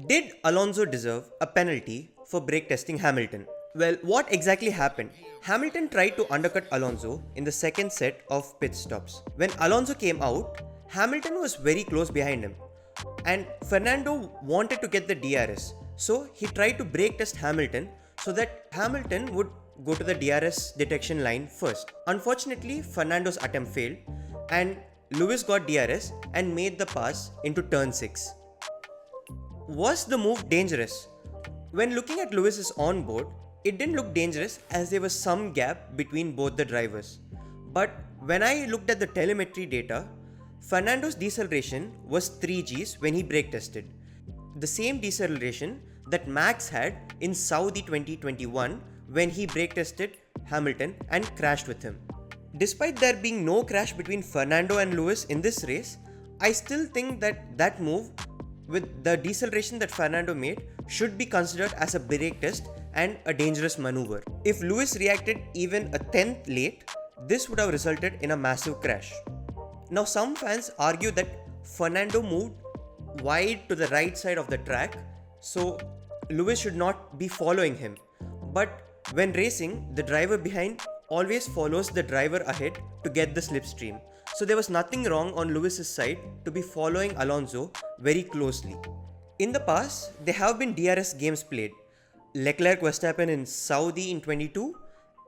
Did Alonso deserve a penalty for brake testing Hamilton? Well, what exactly happened? Hamilton tried to undercut Alonso in the second set of pit stops. When Alonso came out, Hamilton was very close behind him, and Fernando wanted to get the DRS. So he tried to brake test Hamilton so that Hamilton would go to the DRS detection line first. Unfortunately, Fernando's attempt failed, and Lewis got DRS and made the pass into turn 6. Was the move dangerous? When looking at Lewis's onboard, it didn't look dangerous as there was some gap between both the drivers. But when I looked at the telemetry data, Fernando's deceleration was 3 Gs when he brake tested. The same deceleration that Max had in Saudi 2021 when he brake tested Hamilton and crashed with him. Despite there being no crash between Fernando and Lewis in this race, I still think that move with the deceleration that Fernando made should be considered as a brake test and a dangerous maneuver. If Lewis reacted even a tenth late, this would have resulted in a massive crash. Now some fans argue that Fernando moved wide to the right side of the track, so Lewis should not be following him. But when racing, the driver behind always follows the driver ahead to get the slipstream. So there was nothing wrong on Lewis's side to be following Alonso very closely. In the past, there have been DRS games played. Leclerc-Verstappen in Saudi in 22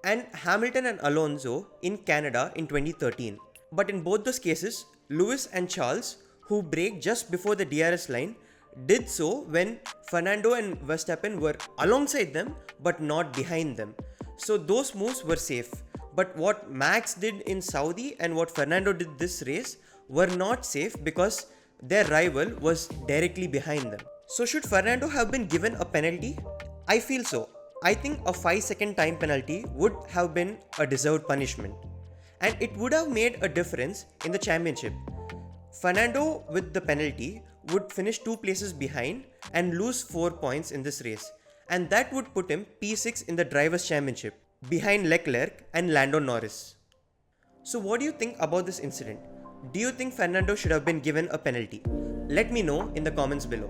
and Hamilton and Alonso in Canada in 2013. But in both those cases, Lewis and Charles, who braked just before the DRS line, did so when Fernando and Verstappen were alongside them but not behind them. So those moves were safe. But what Max did in Saudi and what Fernando did this race were not safe because their rival was directly behind them. So should Fernando have been given a penalty? I feel so. I think a 5-second time penalty would have been a deserved punishment. And it would have made a difference in the championship. Fernando with the penalty would finish 2 places behind and lose 4 points in this race. And that would put him P6 in the Drivers' Championship, behind Leclerc and Lando Norris. So what do you think about this incident? Do you think Fernando should have been given a penalty? Let me know in the comments below.